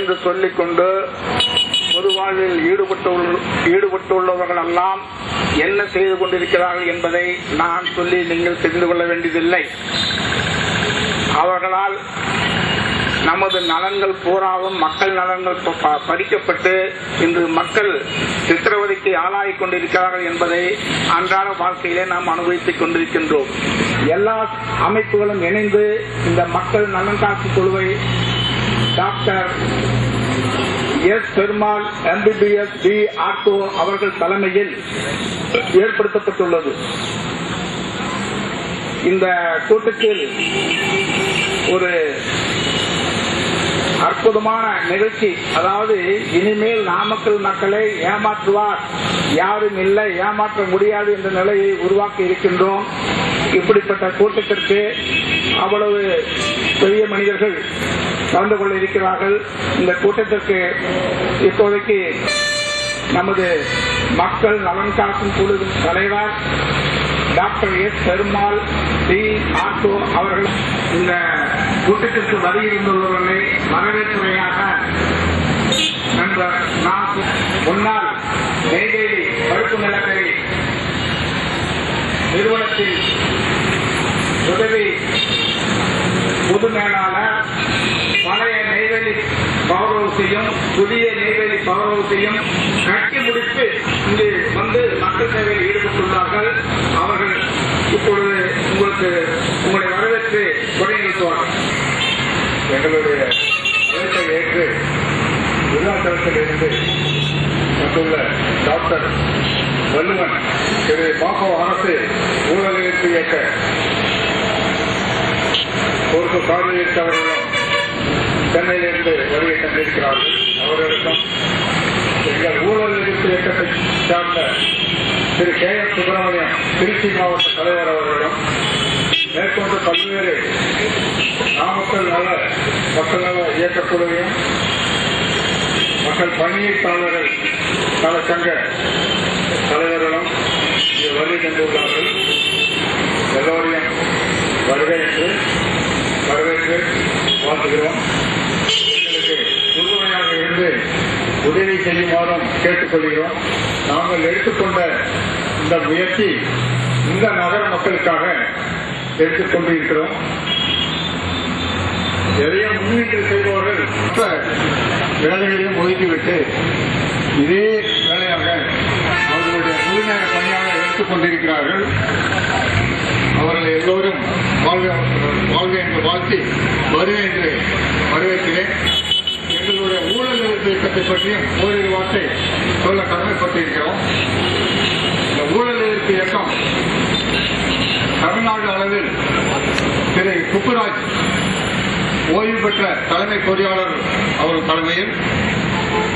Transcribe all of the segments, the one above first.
என்று சொல்லிக்கொண்டு பொது வாழ்வில் ஈடுபட்டுள்ளவர்கள் எல்லாம் என்ன செய்து கொண்டிருக்கிறார்கள் என்பதை நான் சொல்லி நீங்கள் தெரிந்து கொள்ள வேண்டியதில்லை. அவர்களால் நமது நலன்கள் பூராவும் மக்கள் நலன்கள் பறிக்கப்பட்டு இன்று மக்கள் சித்திரவதைக்கு ஆளாகிக் கொண்டிருக்கிறார்கள் என்பதை அன்றாட வாழ்க்கையிலே நாம் அனுபவித்துக் கொண்டிருக்கின்றோம். எல்லா அமைப்புகளும் இணைந்து இந்த மக்கள் நலன் காக்கும் குழுவை doctor S Perumal MBBS D ortho அவர்கள் தலைமையில் ஏற்படுத்தப்பட்டுள்ளது. இந்த கூட்டத்தில் ஒரு அற்புதமான நிகழ்ச்சி, அதாவது இனிமேல் நாமக்கல் மக்களை ஏமாற்றுவார் யாரும் இல்லை, ஏமாற்ற முடியாது என்ற நிலையை உருவாக்கி இருக்கின்றோம். இப்படிப்பட்ட கூட்டத்திற்கு அவ்வளவு பெரிய மனிதர்கள் கலந்து கொள்ள இருக்கிறார்கள். இந்த கூட்டத்திற்கு இப்போதைக்கு நமது மக்கள் நலன் காக்கும் குழு தலைவர் doctor S Perumal D ortho அவர்கள் இந்த கூட்டத்திற்கு வருகின்றவர்களை வரவேற்புரையாக நண்பர் முன்னாள் நெய்வேலி பருப்பு நிலக்கரி நிறுவனத்தின் உதவி பொது மேலாளர், பழைய நெய்வேலி பவர் ஹவுஸையும் புதிய நெய்வேலி பவர் ஹவுஸையும் கட்டி முடித்து இங்கு வந்து மக்கள் சேவையில் ஈடுபட்டுள்ளார்கள். அவர்கள் இப்பொழுது உங்களை வரவேற்று கொடை நிறுத்துவார்கள். எங்களுடைய அழைப்பை ஏற்று விருதாச்சலத்தில் இருந்து வந்துள்ள டாக்டர் வள்ளுவன் திரு பாப்போ அரசு ஊழல் எதிர்ப்பு இயக்க பொறுப்பு பார்வையிட்டவர்களும் சென்னையிலிருந்து வருகை தந்திருக்கிறார்கள். அவர்களுக்கும் எங்கள் ஊழல் எதிர்ப்பு இயக்கத்தை சார்ந்த திரு KM சுப்பிரமணியம் திருச்சி மாவட்ட தலைவர் அவர்களும் மேற்கொண்டு பல்வேறு நாமக்கல் நல மக்கள் நல இயக்கக்குழுவையும் மக்கள் பணியாளர்கள் நல சங்க தலைவர்களும் இங்கு வருகை தந்துள்ளார்கள். எல்லோரையும் வரவேற்று வாழ்த்துகிறோம். எங்களுக்கு உறுதுணையாக இருந்து உதவி செய்யுமாறும் கேட்டுக்கொள்கிறோம். நாங்கள் எடுத்துக்கொண்ட இந்த முயற்சி இந்த நகர மக்களுக்காக எடுத்துக்கொண்டிருக்கிறோம். எதையும் முன்னிட்டு செய்பவர்கள் வேலைகளையும் ஒதுக்கிவிட்டு இதே வேலையாக அவர்களுடைய முழுநேர பணியாக எடுத்துக் கொண்டிருக்கிறார்கள். அவர்கள் எல்லோரும் வாழ்க என்று வாழ்த்தி வருக என்று வரவேற்கிறேன். எங்களுடைய ஊழல் எதிர்ப்பு இயக்கத்தை பற்றியும் ஓரிரு வார்த்தை சொல்ல கடமைப்பட்டிருக்கிறோம். இந்த ஊழல் எதிர்ப்பு இயக்கம் தமிழ்நாடு அளவில் திரு சுப்புராஜ் ஓய்வு பெற்ற தலைமை பொறியாளர் அவர்கள் தலைமையில்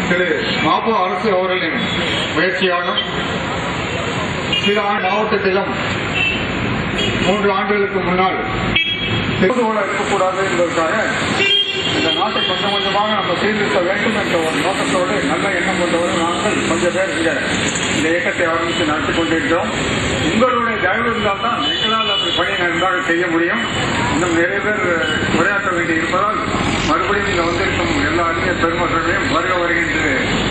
திரு பாபு அரசு அவர்களின் முயற்சியாலும் சில மாவட்டத்திலும் 3 ஆண்டுகளுக்கு முன்னால் ஊழல் இருக்கக்கூடாது என்பதற்காக இந்த நாட்டை கொஞ்சம் கொஞ்சமாக நம்ம சீர்திருத்த வேண்டும் என்ற ஒரு நோக்கத்தோடு நல்ல எண்ணம் கொண்டவர்கள் நாங்கள் கொஞ்சம் பேர் இந்த இயக்கத்தை ஆரம்பித்து நடத்தி கொண்டிருக்கிறோம். உங்களுடைய தயவு இருந்தால் தான் எங்களால் அப்படி பணி நன்றாக செய்ய முடியும். இன்னும் நிறைய பேர் உரையாற்ற வேண்டி இருப்பதால் மறுபடியும் இங்கே வந்திருக்கும் எல்லா அறிஞர் பெருமக்களையும் வருகின்ற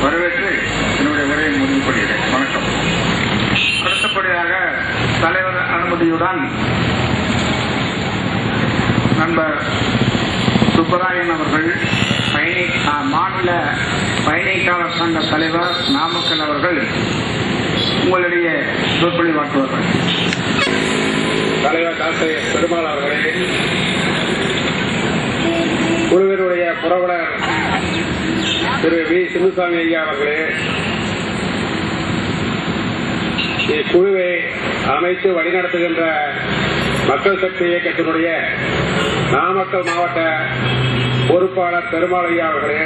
வரவேற்று என்னுடைய உரையை முடிவு கொள்கிறேன். வணக்கம். அடுத்தபடியாக தலைவர் அனுமதியுடன் நண்பர் சுப்பராயன் அவர்கள் மாநில பயணிக்காளர் சங்க தலைவர் நாமக்கல் அவர்கள் உங்களுடைய சொற்பொழிவாற்றுவார்கள். தலைவர் டாக்டர் எஸ் பெருமாள் அவர்களே, குழுவினுடைய புரவலர் திரு V சின்னசாமி ஐயா அவர்களே, இக்குழுவை அமைத்து வழிநடத்துகின்ற மக்கள் சக்தி இயக்கத்தினுடைய நாமக்கல் மாவட்ட பொறுப்பாளர் பெருமாள் ஐயா அவர்களே,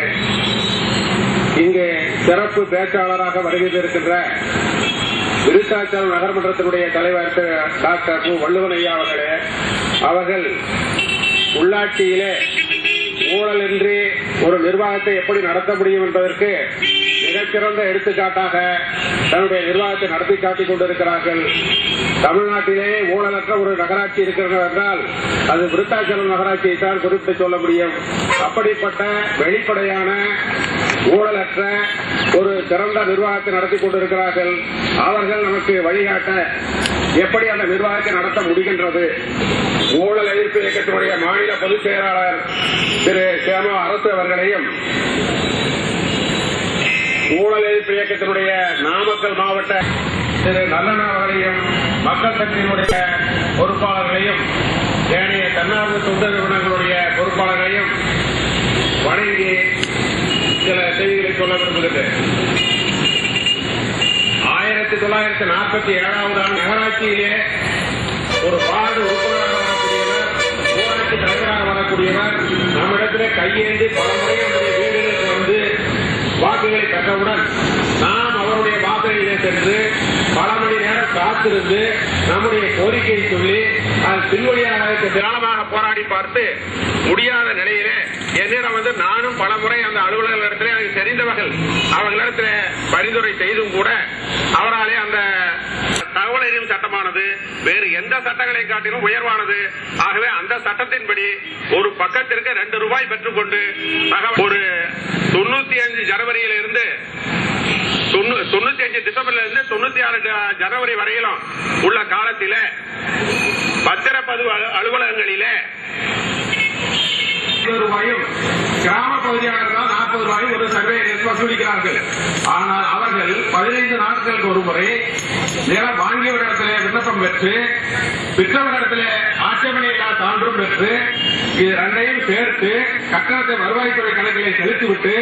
இங்கு சிறப்பு பேச்சாளராக வருகின்றிருக்கின்ற விருத்தாச்சலம் நகர்மன்றத்தினுடைய தலைவர் டாக்டர் வள்ளுவன் ஐயா அவர்களே, அவர்கள் உள்ளாட்சியிலே ஊழலின்றி ஒரு நிர்வாகத்தை எப்படி நடத்த முடியும் என்பதற்கு மிக மிகச்சிறந்த எடுத்துக்காட்டாக தன்னுடைய நிர்வாகத்தை நடத்தி காட்டிக் கொண்டிருக்கிறார்கள். தமிழ்நாட்டிலே ஊழலற்ற ஒரு நகராட்சி இருக்கிறது என்றால் அது விருத்தாச்சலம் நகராட்சியை தான் குறிப்பிட்டு சொல்ல முடியும். அப்படிப்பட்ட வெளிப்படையான ஊழலற்ற ஒரு சிறந்த நிர்வாகத்தை நடத்தி கொண்டிருக்கிறார்கள். அவர்கள் நமக்கு வழிகாட்ட எப்படி அந்த நிர்வாகத்தை நடத்த முடிகின்றது? ஊழல் எதிர்ப்பு இயக்கத்தினுடைய மாநில பொதுச் செயலாளர் திரு சேமா அரசு அவர்களையும், ஊழல் எதிர்ப்பு இயக்கத்தினுடைய நாமக்கல் மாவட்ட திரு நல்லண்ணா அவர்களையும், மக்கள் சக்தியினுடைய பொறுப்பாளர்களையும், ஏனைய தன்னார்வ தொண்டு நிறுவனங்களுடைய பொறுப்பாளர்களையும் வணங்கி சில செய்திகளை சொல்ல விரும்புகிறேன். 1947ஆம் ஆண்டு நகராட்சியிலே ஒரு வார்டு உறுப்பினராக வரக்கூடியவர், ஊராட்சி தலைவராக வரக்கூடியவர் நம்மிடத்திலே கையேந்தி பல முறை நம்முடைய வீடுகளுக்கு வந்து வாக்குகளை பெற்றவுடன் நாம் அவருடைய வாக்குகளிலே சென்று பல மணி நேரம் காத்திருந்து நம்முடைய கோரிக்கையை சொல்லி அது பின்வழியாக தியானமாக போராடி பார்த்து முடியாத நிலையிலே என்னிடம் வந்து நானும் பல முறை அந்த அலுவலர்களிடத்திலே எனக்கு தெரிந்தவர்கள் அவர்களிடத்திலே பரிந்துரை செய்தும் கூட அவராலே அந்த தகவல் அறியும் சட்டமானது வேறு எந்த சட்டங்களை காட்டிலும் உயர்வானது. ஆகவே அந்த சட்டத்தின்படி ஒரு பக்கத்திற்கு 2 ரூபாய் பெற்றுக்கொண்டு ஒரு 95 ஜனவரியிலிருந்து 95 டிசம்பர்ல இருந்து 96 ஜனவரி வரையிலும் உள்ள காலத்தில பத்திரப்பதிவு அலுவலகங்களிலே ரூபாயும், கிராம பகுதியாளர்கள் 40 ரூபாயும் ஒரு சர்வே வசூலிக்கிறார்கள். ஆனால் அவர்கள் 15 நாட்களுக்கு ஒரு முறை நிலம் வாங்கியவரிடத்திலே விண்ணப்பம் பெற்று விற்றவரிடத்திலே ஆட்சேபனையில்லா சான்றும் பெற்று இது 2ஐயும் சேர்த்து கட்டணத்தை வருவாய்த்துறை கணக்கிலே செலுத்திவிட்டு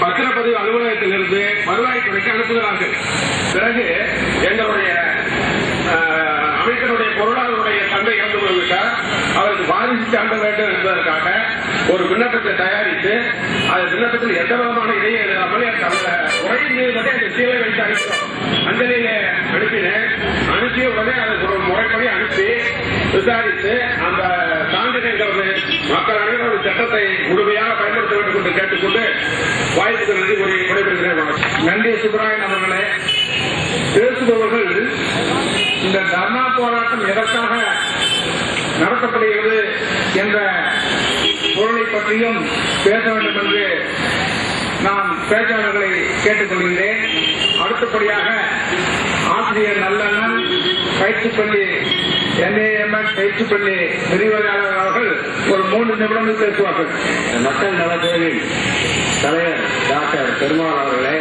பத்திரப்பதிவு அலுவலகத்திலிருந்து வருவாய்த்துறைக்கு அனுப்புகிறார்கள். பிறகு எங்களுடைய அமைச்சருடைய பொருளாதார தந்தை இறந்து போய்விட்டார், அவருக்கு வாரிசு சான்று வேண்டும் என்பதற்காக ஒரு விண்ணப்பத்தை தயாரித்து அந்த விண்ணப்பத்தில் எந்த விதமான இடையே இல்லாமல் உரையின் மீது மட்டும் அந்த சீலை வைத்து அனுப்பினோம். அஞ்சலியில அனுப்பினேன். அனுப்பிய உடனே அதுக்கு ஒரு முறைப்படி அனுப்பி விசாரித்து அந்த சான்றினை மக்கள் அனைவரும் சட்டத்தை முழுமையாக பயன்படுத்த வேண்டும் என்று கேட்டுக்கொண்டு வாய்ப்புக்கு நன்றி கூறி விடைபெறுகிறேன். நன்றி சுப்ராயன் அவர்களே. பேசுபவர்கள் இந்த தர்ணா போராட்டம் எதற்காக நடத்தப்படுகிறது என்ற பொருளை பற்றியும் பேச வேண்டும் என்று நான் பேச்சாளர்களை கேட்டுக் கொள்கிறேன். அடுத்தபடியாக ஆசிரியர் நல்லண்ணன், பயிற்சிப்பள்ளி NAMN பயிற்சிப்பள்ளி விரிவுரையாளர் அவர்கள் ஒரு 3 நிமிடங்கள் பேசுவார்கள். மக்கள் நலக்குழுவின் தலைவர் டாக்டர் பெருமாள் அவர்களே,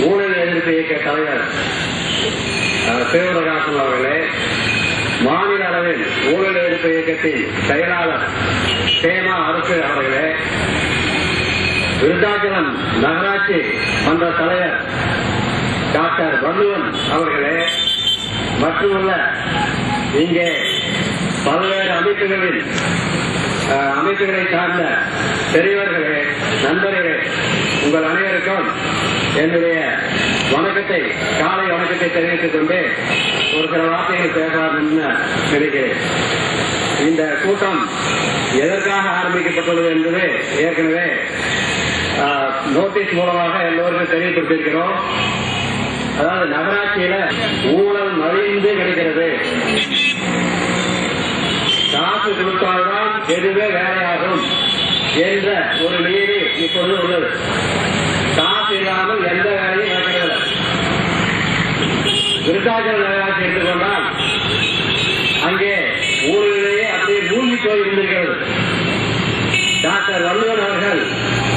ஊழல் எதிர்ப்பு இயக்க தலைவர் சிவபிரகாசன் அவர்களே, மாநில அளவில் ஊழல் எதிர்ப்பு இயக்கத்தின் செயலாளர் சேமா அரசு அவர்களே, விருத்தாச்சலம் நகராட்சி மன்ற தலைவர் டாக்டர் வள்ளுவன் அவர்களே, மற்றுமுள்ள இங்கே பல்வேறு அமைப்புகளை சார்ந்த பெரியவர்களே, நண்பர்களே, உங்கள் அனைவருக்கும் என்னுடைய வணக்கத்தை, காலை வணக்கத்தை தெரிவித்துக் கொண்டு ஒரு சில வார்த்தைகள் பேசலாம் என்று நினைக்கிறேன். இந்த கூட்டம் எதற்காக ஆரம்பிக்கப்பட்டுள்ளது என்பது ஏற்கனவே நோட்டீஸ் மூலமாக எல்லோருக்கும் தெரியப்படுத்தியிருக்கிறோம். அதாவது நகராட்சியில ஊழல் மலிந்து கிடைக்கிறது, காசு கொடுத்தால்தான் எதுவே வேலையாகும் என்ற ஒரு நீதி இப்பொழுது உள்ளது. காசு இல்லாமல் எந்த வேலையும் நடக்கிறது. விருத்தாச்சலம் நகராட்சி எடுத்துக்கொண்டால் அங்கே ஊழலிலேயே அப்படியே மூழ்கி போய் இருந்திருக்கிறது. டாக்டர் வள்ளுவன் அவர்கள்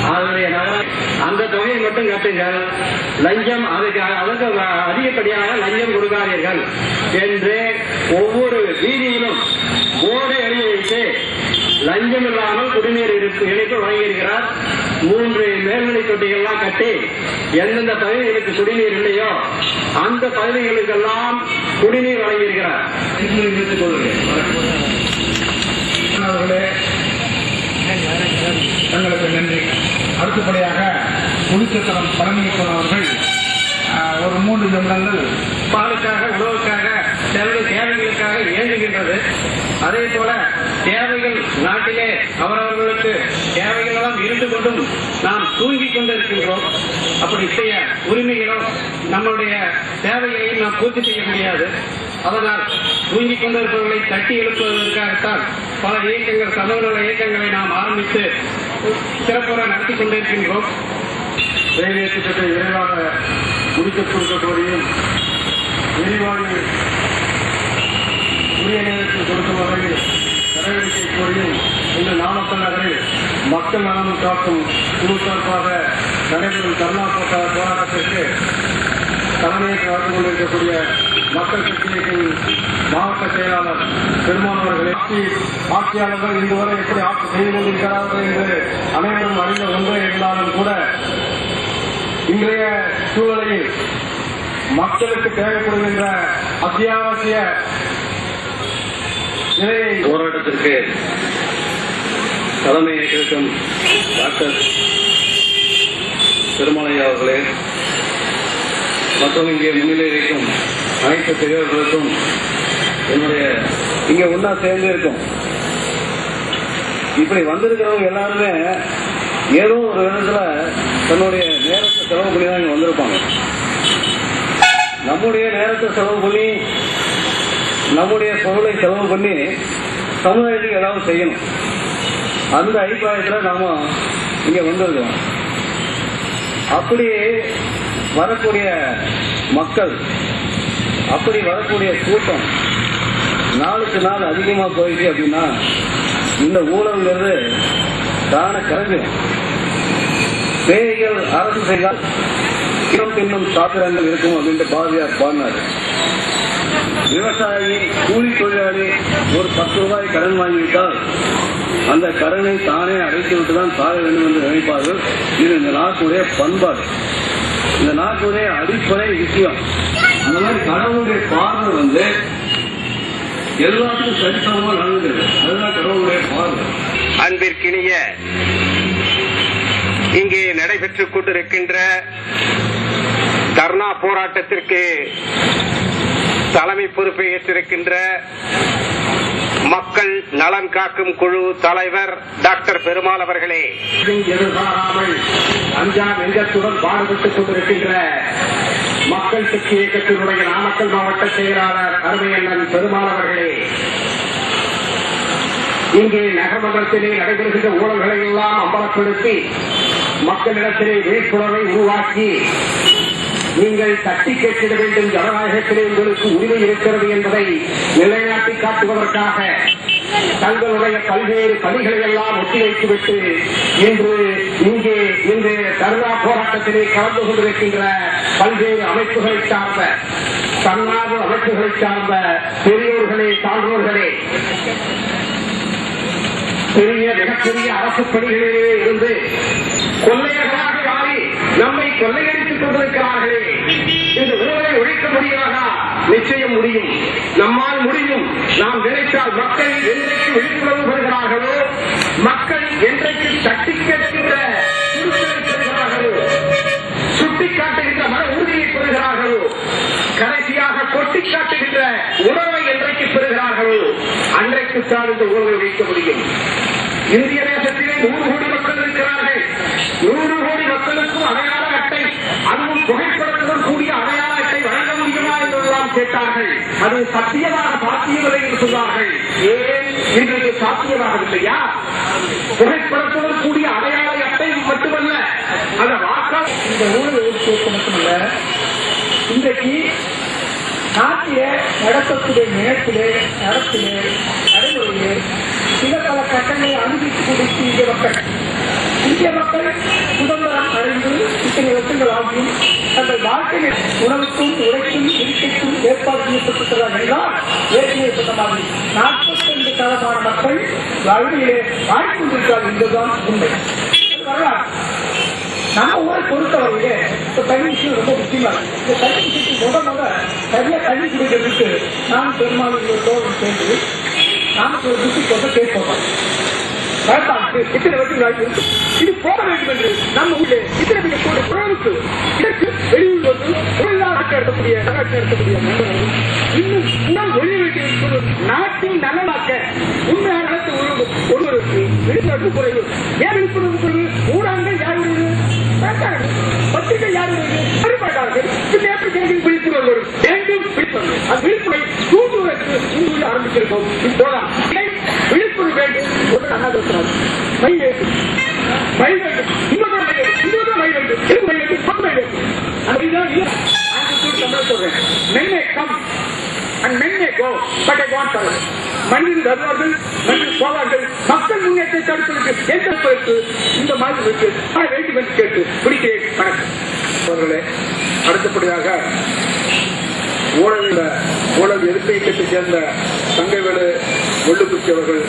அதனுடைய அந்த தொகையை மட்டும் கட்டுங்கள், லஞ்சம் அதற்கு அதிகப்படியாக லஞ்சம் கொடுக்காதீர்கள் என்று ஒவ்வொரு வீதியிலும் போர்டை எழுதி வைத்து லஞ்சம் இல்லாமல் குடிநீர் இணைப்பு வழங்கியிருக்கிறார். 3 மேல்நிலை தொட்டிகள்லாம் கட்டி எந்தெந்த பகுதிகளுக்கு குடிநீர் இல்லையோ அந்த பகுதிகளுக்கெல்லாம் குடிநீர் வழங்கியிருக்கிறார். தங்களுக்கு நன்றி. அடுத்தபடியாக புலிச்சத்திரம் பழனியப்பன் அவர்கள் ஒரு 3 நிமிடங்கள் பாலுக்காக உணவுக்காக தேவைகளுக்காக இயங்குகின்றது. அதே போல தேவைகள் நாட்டிலே அவரவர்களுக்கு தேவைகள் எல்லாம் இருந்து கொண்டும் நாம் தூங்கிக் கொண்டிருக்கின்றோம். அப்படி செய்ய உரிமைகளும் நம்முடைய தேவைகளையும் நாம் பூர்த்தி செய்ய முடியாது. அதனால் தூங்கிக் கொண்டிருப்பவர்களை தட்டி எழுப்புவதற்காகத்தான் பல இயக்கங்கள், சமூக இயக்கங்களை நாம் ஆரம்பித்து சிறப்புற நடத்தி கொண்டிருக்கின்றோம். ரயில்வே திட்டத்தை விரைவாக முடித்துக் கொடுக்க கோரியும் எரிவாயு உரிய நேரத்தில் கொடுக்கும் வகையில் நடவடிக்கை கோரியும் இன்று நாமக்கல் நகரில் மக்கள் நலன் காக்கும் குழு சார்பாக நடைபெறும் தர்ணா போராட்டத்திற்கு தலைமையேற்று நடந்து கொண்டிருக்கக்கூடிய மக்கள் கட்சியின் மாவட்ட செயலாளர் பெருமாள் அவர்களே, ஆட்சியாளர்கள் இன்று வரை எப்படி ஆட்சி செய்து கொண்டிருக்கிறார்கள் என்று அனைவரும் அறிந்த ஒன்றே இருந்தாலும் கூட இன்றைய சூழலில் மக்களுக்கு தேவைப்படுகின்ற அத்தியாவசிய நிலையை போராட்டத்திற்கு தலைமையேற்றிருக்கும் டாக்டர் பெருமாளையா அவர்களே மற்றும் இங்கே முன்னிலை இருக்கும் அனைத்து பெரியவர்களுக்கும் என்னுடைய இங்க ஒன்னா சேர்ந்து இருக்கும். இப்படி வந்திருக்கிறவங்க எல்லாருமே ஏதோ ஒரு விதத்துல தன்னுடைய நேரத்தை செலவு பண்ணி தான் இங்க வந்திருப்பாங்க. நம்முடைய நேரத்தை செலவு பண்ணி நம்முடைய பொருளை செலவு பண்ணி சமுதாயத்துக்கு ஏதாவது செய்யணும். அந்த அபிப்பிராயத்தில் நாம இங்க வந்திருக்கோம். அப்படி வரக்கூடிய மக்கள், அப்படி வரக்கூடிய கூட்டம் நாளுக்கு நாள் அதிகமா போயிடுச்சு அப்படின்னா இந்த ஊழல்ங்கிறது தான கரைஞ்சிடும். பேய்கள் அரசு செய்தால் இன்னும் சாத்திரங்கள் இருக்கும் அப்படின்ட்டு பாரதியார் பாடினார். விவசாயி, கூலி தொழிலாளி ஒரு 10 ரூபாய் கடன் வாங்கிவிட்டால் அந்த கடனை தானே அடைத்து விட்டுதான் சாக வேண்டும் என்று நினைப்பார்கள். இது இந்த நாட்டுடைய பண்பாடு, இந்த நாட்டுடைய அடிப்படை விஷயம். அந்த மாதிரி கடவுளுடைய பார்வை எல்லாத்துக்கும் சரிசமமா நடந்தது. அதுதான் கடவுளுடைய பார்வை. அன்பிற்கினிய இங்கே நடைபெற்றுக் கொண்டிருக்கின்ற தர்ணா போராட்டத்திற்கு தலைமை பொறுப்பை ஏற்றிருக்கின்ற மக்கள் நலன் காக்கும் குழு தலைவர் டாக்டர் பெருமாள் அவர்களே, எதிர்பாராமல் அஞ்சா நெஞ்சத்துடன் பாடுபட்டுக் கொண்டிருக்கின்ற மக்கள் சக்தி இயக்கத்தினுடைய நாமக்கல் மாவட்ட செயலாளர் அருமையண்ணன் பெருமாள் அவர்களே, இங்கே நகர்மன்றத்திலே நடைபெறுகின்ற ஊழல்களை எல்லாம் அம்பலப்படுத்தி மக்களிடத்திலே விழிப்புணர்வை உருவாக்கி நீங்கள் தட்டி கேட்டிட வேண்டும், ஜனநாயகத்திலே உங்களுக்கு உரிமை இருக்கிறது என்பதை நிலைநாட்டி காட்டுவதற்காக தங்களுடைய பல்வேறு பணிகளை எல்லாம் ஒத்திவைத்துவிட்டு இன்று இங்கே இந்த தர்ணா போராட்டத்திலே கலந்து கொண்டிருக்கின்ற பல்வேறு அமைப்புகளை சார்ந்த, தன்னார்வ அமைப்புகளை சார்ந்த பெரியோர்களே, சான்றோர்களே, மிகப்பெரிய அரசு பணிகளிலே இருந்து கொள்ளையர்களாக மாறி நம்மை கொள்ளையடித்துக் கொண்டிருக்கிறார்களே, இந்த ஊழலை ஒழிக்க முடியாதா? நிச்சயம் முடியும், நம்மால் முடியும். நாம் நினைத்தால் மக்கள் என்றைக்கு விழிப்புணர்வு பெறுகிறார்களோ, மக்கள் என்றைக்கு தட்டி கேட்கின்ற பெறுகிறார்களோ, சுட்டிக்காட்டுகின்ற மன உறுதியை பெறுகிறார்களோ, கடைசியாக கொட்டி காட்டுகின்ற உணர்வை என்றைக்கு பெறுகிறார்களோ அன்றைக்குத்தான் இந்த ஊழலை ஒழிக்க முடியும். இந்திய தேசத்திலே 100 கோடி மக்கள் இருக்கிறார்கள். 100 கோடி மக்களுக்கும் அடையாள அட்டை, அதுவும் புகைப்படத்துடன் கூடிய அடையாள அட்டை வழங்க முடியுமா என்றெல்லாம் கேட்டார்கள். அது சத்தியமாக சாத்தியமில்லை என்று சொன்னார்கள். ஏன் இன்றைக்கு சாத்தியமாகவில்லையா? புகைப்படத்துடன் கூடிய அடையாள அட்டை மட்டுமல்ல, அந்த வாக்காளர் இந்த ஊழல் ஒழிப்பு மட்டுமல்ல, இன்றைக்கு நாட்டிலே நடத்தக்கூடிய நிலத்திலே, நடத்திலே, நடைமுறையிலே சில பல கட்டங்களை அனுபவித்துக் கொண்டிருக்கும் இந்திய மக்கள் சுதந்திரம் அடைந்து இத்தனை வருஷங்கள் ஆகியும் தங்கள் வாழ்க்கையை உணவுக்கும், உழைக்கும், இருக்கைக்கும் ஏற்பாடு செய்யப்பட்டிருக்கிறார் என்றால் ஏற்கனவே சொன்ன மாதிரி 45% மக்கள் வாழ்விலே வாழ்க்கொண்டிருக்கிறார் என்பதுதான் உண்மை. வரலாறு நம்ம ஊரை பொறுத்தவரையிலே இப்ப தனி விஷயம் ரொம்ப முக்கியமா இருக்கு. இந்த தனி விஷயத்துக்கு முதல் சரியா தண்ணி குடிக்கிறதுக்கு நான் பெருமாள் சேர்ந்து நமக்கு ஒரு டிஸ்ட்ரிக்ட் வந்து கேட்போம். இத்தனை வட்டி வாய்ப்பு இருக்கு, இது போட வேண்டும் என்று நம்ம ஊரில் இத்தனை மிக உணவுக்கு இதற்கு வெளியூர் வந்து தொழிலாளர்கள் நடத்தக்கூடிய நகராட்சி நடத்தக்கூடிய இன்னும் வெளியிட்டு நாட்டின் நலனாக்க உண்மையான ஒரு விழிப்புணர்வு குறைவு. ஏன் விழிப்புணர்வு குறைவு? ஊடகங்கள் யாருடைய பத்திரிகை யாருடைய விழிப்புணர்வு வரும். வேண்டும் விழிப்புணர்வு. அந்த விழிப்புணர்வை தூண்டுவதற்கு இங்கு ஆரம்பிச்சிருக்கோம். இப்போதான் விழிப்புணர்வு வேண்டும் ஒன்று அண்ணா பேசுறாரு. மை வேண்டும், மை வேண்டும், இன்னொரு மை வேண்டும், இன்னொரு மை வேண்டும், எது மை வேண்டும், பத்து மை வேண்டும். அதுதான் சொல்றேன். மென்மே come and men may go, but I want to. மனிதர்கள் வருவார்கள், மனிதர்கள் போவார்கள். மக்கள் முன்னேற்றத்தை தடுப்பதற்கு எதிர்ப்பதற்கு இந்த மாதிரி வேண்டும் என்று கேட்டு பிடிக்கிறேன். வணக்கம் அவர்களே. அடுத்தபடியாக ஊழல் எதிர்ப்பு இயக்கத்தைச் சேர்ந்த தங்கைவேலு முள்ளுக்குச்சி அவர்கள்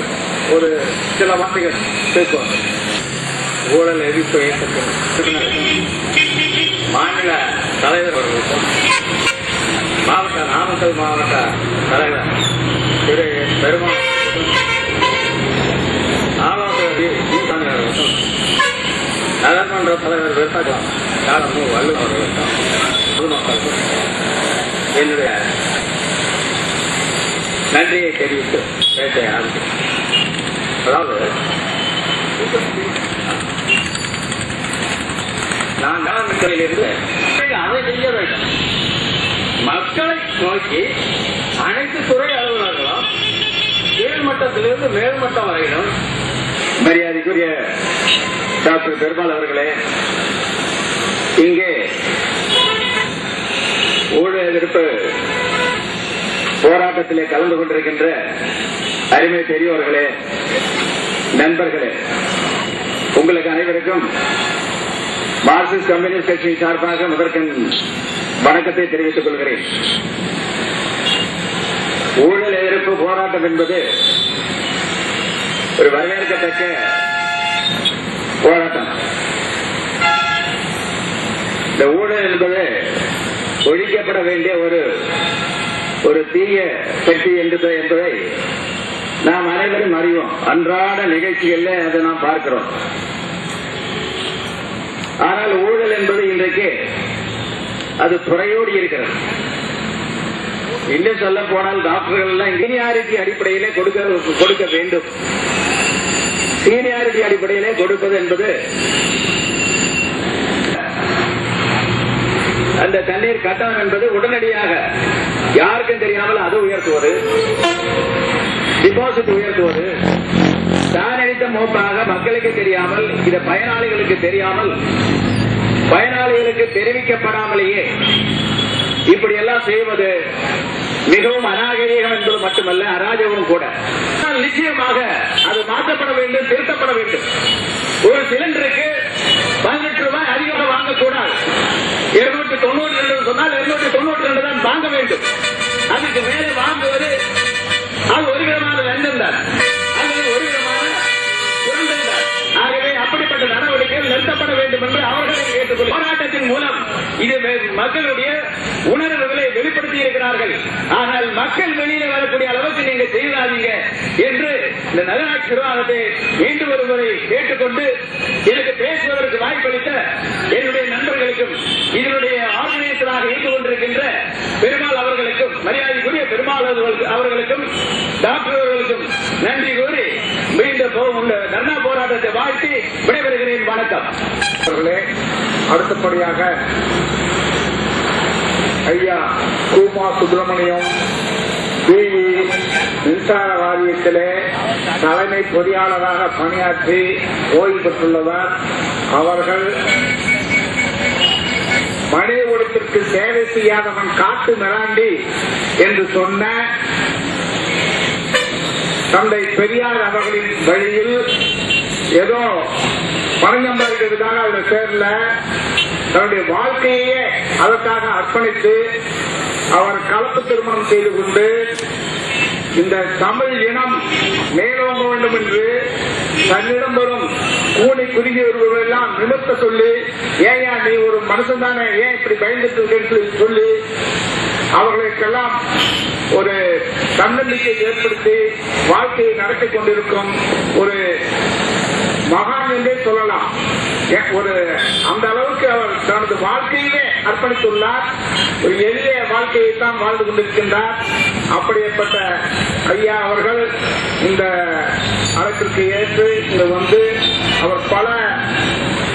ஒரு சில வார்த்தைகள் பேசுவார்கள். ஊழல் எதிர்ப்பு இயக்கத்தின் மாநில தலைவர் அவர்களுக்கும் நாமக்கல் மாவட்ட தலைவர் திரு பெருமாள் ஆலோசகர் அவர்களுக்கும் நகர்மன்ற தலைவர் விருத்தாச்சலம் காலமும் வள்ளுவர் அவர்களுக்கும் பொதுமக்களுக்கும் என்னுடைய நன்றியை தெரிவித்து பேச ஆரம்பிக்கிறேன். அதாவது நான் நலமிக்கலிலிருந்து அதை செய்ய வேண்டும். மக்களை நோக்கி அனைத்து துறை அலுவலர்களும் கீழ்மட்டத்திலிருந்து மேல்மட்டம் வரையிலும் மரியாதைக்குரிய டாக்டர் பெருமாள் அவர்களே, இங்கே ஊழல் எதிர்ப்பு போராட்டத்திலே கலந்து கொண்டிருக்கின்ற அருமை பெரியோர்களே, நண்பர்களே, உங்களுக்கு அனைவருக்கும் மார்க்சிஸ்ட் கம்யூனிஸ்ட் கட்சி சார்பாக முதற்கண் வணக்கத்தை தெரிவித்துக் கொள்கிறேன். ஊழல் எதிர்ப்பு போராட்டம் என்பது ஒரு வரவேற்கத்தக்க போராட்டம். இந்த ஊழல் என்பது ஒழிக்கப்பட வேண்டிய ஒரு தீய சக்தி என்பதை நாம் அனைவரும் அறிவோம். அன்றாட நிகழ்ச்சிகள்ல அதை நாம் பார்க்கிறோம். ஆனால் ஊழல் என்பது இன்றைக்கு அது துறையோடு இருக்கிறது. இன்னும் சொல்ல போனால் டாக்டர்கள் எல்லாம் சீனியாரிட்டி அடிப்படையிலே கொடுக்க வேண்டும். சீனியாரிட்டி அடிப்படையிலே கொடுப்பது என்பது அந்த தண்ணீர் கட்டணம் என்பது உடனடியாக யாருக்கும் தெரியாமல் அது உயர்த்துவது, டிபாசிட் உயர்த்துவது, தானடித்த மோப்பாக மக்களுக்கு தெரியாமல், இத பயனாளிகளுக்கு தெரியாமல், பயனாளிகளுக்கு தெரிவிக்கப்படாமலேயே இப்படி எல்லாம் செய்வது மிகவும் அநாகரீகம் என்பது மட்டுமல்ல, அராஜகம் கூட. நிச்சயமாக அது மாற்றப்பட வேண்டும், திருத்தப்பட வேண்டும். ஒரு சிலிண்டருக்கு 18 ரூபாய் அதிகமாக வாங்கக்கூடாது. 292 சொன்னால் 292 தான் வாங்க வேண்டும். அதுக்கு மேலே வாங்குவது அது ஒரு விதமான லஞ்சம் தான், அல்லது ஒரு விதமான சுரண்டல் தான். ஆகவே அப்படிப்பட்ட நடவடிக்கைகள் நிறுத்தப்பட வேண்டும் என்று அவர்களை கேட்டுக்கொள்ள போராட்டத்தின் மூலம் இது மக்களுடைய உணர்வுகளை வெளிப்படுத்தி இருக்கிறார்கள். ஆனால் மக்கள் வெளியில வரக்கூடிய அளவுக்கு நீங்க செய்யாதீங்க என்று இந்த நகராட்சி நிர்வாகத்தை மீண்டும் ஒரு முறை கேட்டுக்கொண்டு எனக்கு பேசுவதற்கு வாய்ப்பளித்த என்னுடைய நண்பர்களுக்கும் இதனுடைய ஆர்கனைசராக இருந்து கொண்டிருக்கின்ற பெருமாள் அவர்களுக்கும், மரியாதைக்குரிய பெருமாள் அவர்களுக்கும், டாக்டர் அவர்களுக்கும் நன்றி கூறி மீண்டும் தர்ணா போராட்டத்தை வாழ்த்தி விடைபெறுகிறேன். வணக்கம். அடுத்தபடியாக ஐயா கூமா சுப்பிரமணியம் பிஇ மின்சார வாரியத்திலே தலைமை பொறியாளராக பணியாற்றி ஓய்வு பெற்றுள்ளவர். அவர்கள் மனித குலத்திற்கு சேவை செய்யாதவன் காட்டு மிராண்டி என்று சொன்ன தந்தை பெரியார் அவர்களின் வழியில் ஏதோ பணம் சம்பாதிக்கிறதுக்காக அதில் சேரல, தன்னுடைய வாழ்க்கையே அதற்காக அர்ப்பணித்து அவர் கலப்பு திருமணம் செய்து கொண்டு இந்த தமிழ் இனம் மேலோங்க வேண்டும் என்று தன்னிடம் வரும் கூணி குறுகி வருவதெல்லாம் நிமிர்த்த சொல்லி, ஏயா நீ ஒரு மனுஷன் தானே, ஏன் இப்படி பயந்துட்டு சொல்லி அவர்களுக்கெல்லாம் ஒரு தன்னம்பிக்கை ஏற்படுத்தி வாழ்க்கையை நடத்திக் கொண்டிருக்கும் ஒரு மகான் என்றே சொல்லலாம். ஒரு அந்த அளவுக்கு அவர் தனது வாழ்க்கையிலே அர்ப்பணித்துள்ளார். ஒரு எளிய வாழ்க்கையை தான் வாழ்ந்து கொண்டிருக்கின்றார். அப்படிப்பட்ட ஐயா அவர்கள் இந்த அரசிற்கு ஏற்று இங்கு வந்து அவர் பல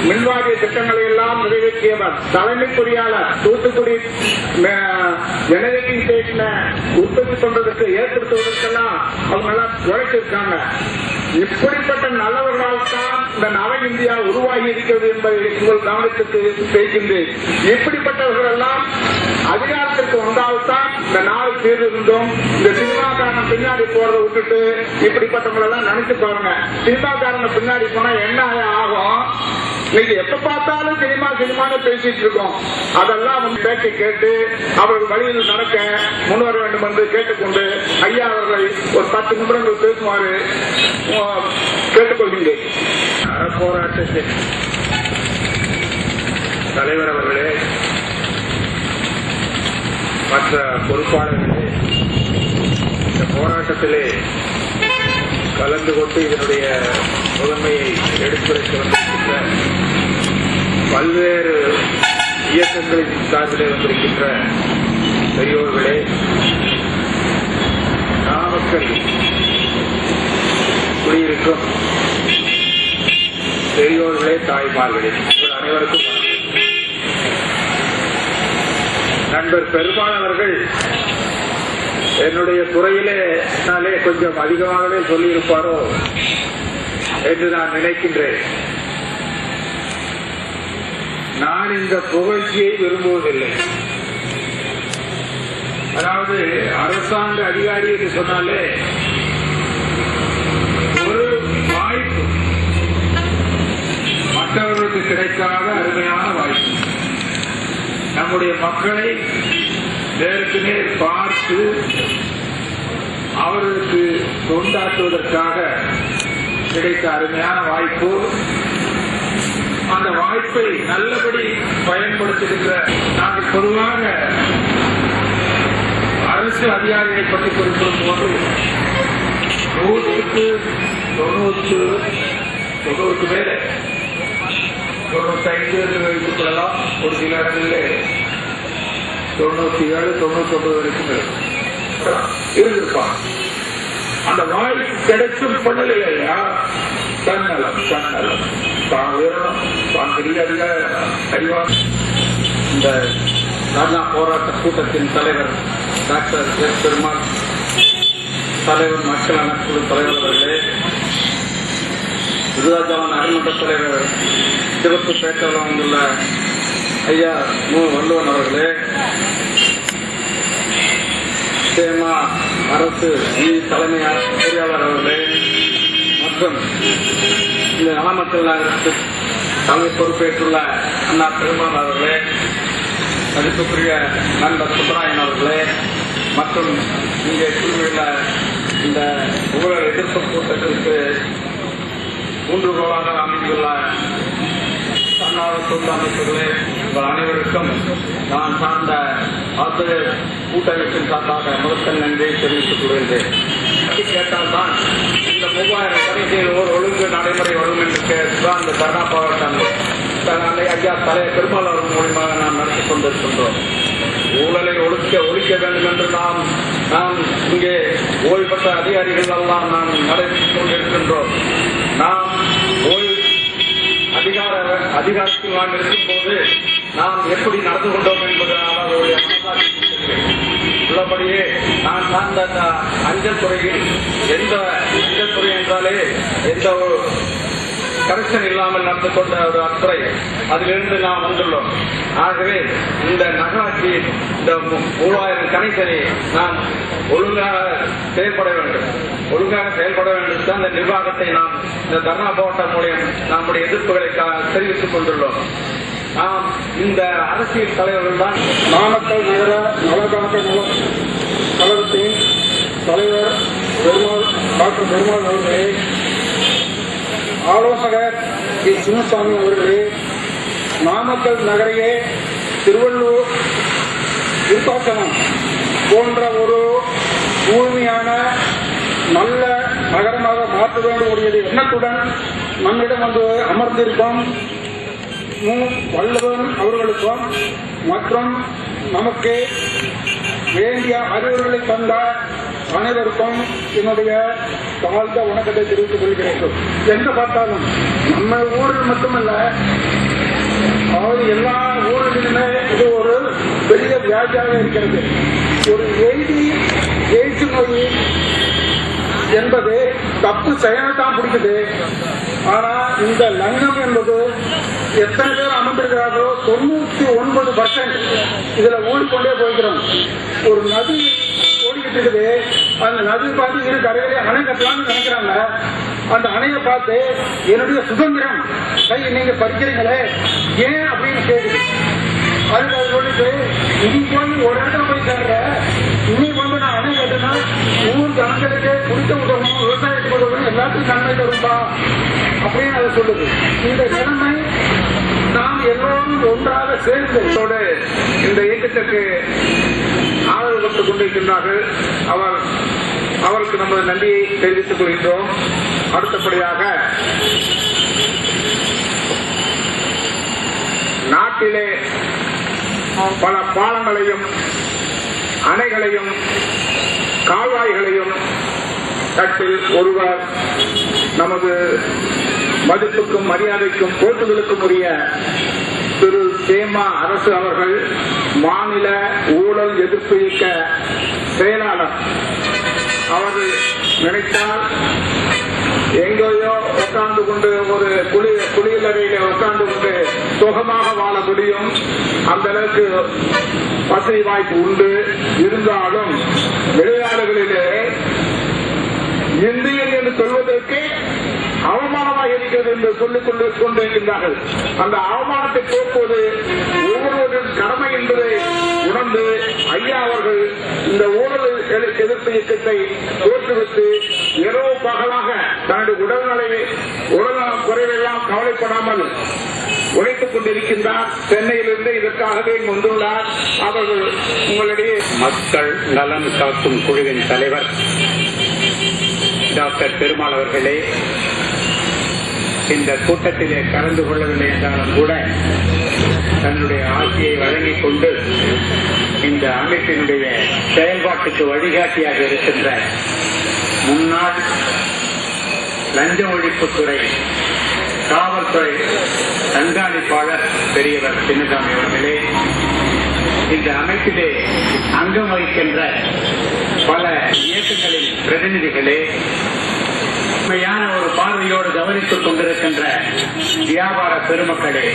மின்வாரிய திட்டங்களை எல்லாம் நிறைவேற்றியவர். தலைமை பொறியாளர் தூத்துக்குடி ஜெனரேட்டிங் ஸ்டேஷனை உற்பத்தி பண்றதுக்கு ஏற்படுத்துவதற்கெல்லாம் அவங்க எல்லாம் உழைச்சிருக்காங்க. இப்படிப்பட்ட நல்லவர்களால் தான் இந்த நவ இந்தியா உருவாகி இருக்கிறது என்பதை உங்கள் கவனத்துக்கு பேசுகின்றேன். இப்படிப்பட்டவர்கள் எல்லாம் அதிகாரத்திற்கு வந்தால்தான் இந்த நாடு தீர்ந்திருந்தோம். இந்த சினிமாக்காரன் பின்னாடி போறதை விட்டுட்டு இப்படிப்பட்டவங்களை எல்லாம் நினைச்சு பாருங்க. சினிமாக்காரன் பின்னாடி போனா என்ன ஆகும்? இன்னைக்கு எப்ப பார்த்தாலும் சினிமான்னு பேசிட்டு இருக்கோம். அதெல்லாம் பேச்சை கேட்டு அவர்கள் வழியில் நடக்க முன்வர வேண்டும் என்று கேட்டுக்கொண்டு ஐயா அவர்களை ஒரு 10 நிமிடங்கள் பேசுமாறு கேட்டுக்கொள்கின்றேன். போராட்டத்தின் தலைவர் அவர்களே, மற்ற பொறுப்பாளர்களே, இந்த போராட்டத்திலே கலந்து கொண்டு இதனுடைய முதன்மையை எடுத்துரைக்க வந்திருக்கின்ற பல்வேறு இயக்கங்களின் சார்பிலே வந்திருக்கின்ற பெரியோர்களே, நாமக்கல் குடியிருக்கும் பெரியோர்களே, தாய்மார்களே, உங்கள் அனைவருக்கும் நண்பர் பெருமாள் அவர்கள் என்னுடைய துறையிலே கொஞ்சம் அதிகமாகவே சொல்லியிருப்பாரோ என்று நான் நினைக்கின்றேன். நான் இந்த புகழ்ச்சியை விரும்புவதில்லை. அதாவது அரசாங்க அதிகாரி என்று சொன்னாலே ஒரு வாய்ப்பு, மற்றவர்களுக்கு கிடைக்காத அருமையான வாய்ப்பு. நம்முடைய மக்களை நேருக்கு நேர் பார்த்து அவர்களுக்கு தொண்டாற்றுவதற்காக கிடைத்த அருமையான வாய்ப்பு. அந்த வாய்ப்பை நல்லபடி பயன்படுத்துகின்ற நாங்கள் பொதுவாக அரசு அதிகாரிகளை பற்றி குறிப்பிடும் போது 90% மேலே 95 வைத்துக் கொள்ளலாம். ஒரு சில இடங்களில் 97, 99 வரைக்கும் இருந்திருப்பான். அந்த வாய்ப்பு கிடைச்சும் பண்ணலையா? தன்னலம் தான் உயரணும், தான் பெரிய அறிவார். இந்த தர்ணா போராட்ட கூட்டத்தின் தலைவர் டாக்டர் எஸ். பெருமாள், தலைவர் மக்கள் நலக்குழு தலைவர் அவர்களே, விருதாச்சலம் நகர்மன்ற தலைவர் சிவப்பு பேட்டையில் வந்துள்ள ஐயா மு. வள்ளுவன் அவர்களே, சேமா அரசு தலைமை பொறியாளர் அவர்களே, மற்றும் இந்த நாமக்கல் நகரத்து தலைமை பொறுப்பேற்றுள்ள அண்ணா பெருமாள் அவர்களே, மதிப்புக்குரிய நண்பர் சுப்பராயன் அவர்களே, மற்றும் இங்கே கூறியுள்ள இந்த ஊழல் எதிர்ப்பு கூட்டத்திற்கு ஊன்றுகோலாக அமைந்துள்ள தன்னார்வ தொண்டு அமைப்புகளே, உங்கள் அனைவருக்கும் நான் சார்ந்த ஆசிரியர் கூட்டமைப்பின் சார்பாக முதல் நன்றியை தெரிவித்துக் கொள்கின்றேன். கேட்டால்தான் இந்த 3000 கணக்கில் ஒரு ஒழுங்கு நடைமுறை வரும் என்று கேட்டுதான் இந்த தர்ணா போராட்டம் ஐயா தலைவர் பெருமாள் அவர்கள் மூலியமாக நாம் நடத்திக் கொண்டிருக்கின்றோம். ஊழலை ஒழிக்க வேண்டும் என்று நாம் இங்கே ஓய்வு பெற்ற அதிகாரிகள் எல்லாம் நாம் நடத்திக் கொண்டிருக்கின்றோம். நாம் ஓய்வு அதிகாரத்தில் நாம் இருக்கும் போது நாம் எப்படி நடந்து கொண்டோம் என்பது அவர்களுடைய உள்ளபடியே நான் சார்ந்த அஞ்சல் துறையில் எந்த அஞ்சல் துறை என்றாலே எந்த ஒரு கரெக்ஷன் இல்லாமல் நடந்து கொண்ட ஒரு அக்கறை அதிலிருந்து நாம் வந்துள்ளோம். ஆகவே இந்த நகராட்சி இந்த 3000 கணக்கனை நாம் ஒழுங்காக செயல்பட வேண்டும். இந்த நிர்வாகத்தை நாம் இந்த தர்ணா போராட்டம் மூலம் நம்முடைய எதிர்ப்புகளை தெரிவித்துக் கொண்டுள்ளோம். நாம் இந்த அரசியல் தலைவர்கள் தான் நாமக்கல் நகர நலகாக்க கழகத்தின் தலைவர் டாக்டர் பெருமாள் அவர்களே, ஆலோசகர் கே. சின்னசாமி அவர்களே, நாமக்கல் நகரையே திருவள்ளூர், விருத்தாச்சலம் போன்ற ஒரு தூய்மையான நல்ல நகரமாக மாற்ற வேண்டும் எண்ணத்துடன் நம்மிடம் வந்து அமர்ந்திருக்கும் வள்ளுவன் அவர்களுக்கும் மற்றும் நமக்கு வேண்டிய அறிவுரைகளை தந்த அனைவருக்கும் என்னுடைய தாழ்ந்த வணக்கத்தை தெரிவித்துக் கொள்கிறேன். எங்க பார்த்தாலும் நம்ம ஊரில் மட்டுமல்ல, அதாவது எல்லா ஊரிலுமே இது ஒரு பெரிய வியாதியாக இருக்கிறது. ஒரு எய்ட்ஸ் நோய் என்பது தப்பு செயல்தான் பிடிக்குது. ஆனா இந்த லங்கம் என்பது எத்தனை பேர் அமர்ந்திருக்கிறார்களோ 99% இதுல ஓடிக்கொண்டே போய்கிறோம். ஒரு நதி ஓடிக்கிட்டு இருக்குது. அந்த நதி பார்த்து இரு கரையிலே அணை கட்டலாம்னு நினைக்கிறாங்க. அந்த அணையை பார்த்து என்னுடைய சுதந்திரம் நீங்க பறிக்கிறீங்களே ஏன் அப்படின்னு கேக்குது. அதுக்கு அது சொல்லிட்டு இனி போய் ஒரு இடத்துல போய் சேர்ற, இன்னைக்கு வந்து நான் அணை கட்டினா ஊர் ஜனங்களுக்கு குடிக்க உதவணும், விவசாயத்துக்கு உதவணும், எல்லாத்துக்கும் நன்மை தரும்பா அப்படின்னு அதை சொல்லுது. இந்த நிலைமை நாம் எல்லோரும் ஒன்றாக சேர்ந்து இந்த இயக்கத்திற்கு ஆதரவு கொடுத்துக் கொண்டிருக்கின்றார்கள். அவருக்கு நமது நன்றியை தெரிவித்துக் கொள்கின்றோம். அடுத்தபடியாக நாட்டிலே பல பாலங்களையும் அணைகளையும் கால்வாய்களையும் கட்டி ஒருவர் நமது மதிப்புக்கும் மரியாதைக்கும் போட்டுதலுக்கும் உரிய திரு சேமா அரசு அவர்கள் மாநில ஊழல் எதிர்ப்பு இயக்க செயலாளர். அவர்கள் நினைத்தால் எங்கேயோ உட்கார்ந்து கொண்டு ஒரு குளியலறையில உட்கார்ந்து கொண்டு சுகமாக வாழ முடியும். அந்த அளவுக்கு வசதி வாய்ப்பு உண்டு. இருந்தாலும் வெளிநாடுகளிலே இந்தியன் என்று சொல்வதற்கு அவமானமாக இருக்கிறது என்று சொல்லிக் கொண்டிருக்கின்றார்கள். அந்த அவமானத்தை போக்குவது ஒவ்வொருவரின் கடமை என்பதை உணர்ந்து ஐயா அவர்கள் இந்த ஊழல் எதிர்ப்பு இயக்கத்தை தோற்றுவித்து இரவு பகலாக தன்னுடைய உடல்நல குறைவெல்லாம் கவலைப்படாமல் உழைத்துக் கொண்டிருக்கின்றார். சென்னையிலிருந்து இதற்காகவே வந்துள்ளார். அவர்கள் உங்களிடையே மக்கள் நலன் காக்கும் குழுவின் தலைவர் டாக்டர் பெருமாள் அவர்களே, இந்த கூட்டத்திலே கலந்து கொள்ளவில்லை என்றாலும் கூட தன்னுடைய ஆட்சியை வழங்கிக் கொண்டு இந்த அமைப்பினுடைய செயல்பாட்டுக்கு வழிகாட்டியாக இருக்கின்ற முன்னாள் லஞ்ச ஒழிப்புத்துறை காவல்துறை கண்காணிப்பாளர் பெரியவர் சின்னசாமி அவர்களே, இந்த அமைப்பிலே அங்கம் வகிக்கின்ற பல இயக்கங்களின் பிரதிநிதிகளே, உண்மையான ஒரு பார்வையோடு கவனித்துக் கொண்டிருக்கின்ற வியாபார பெருமக்களே,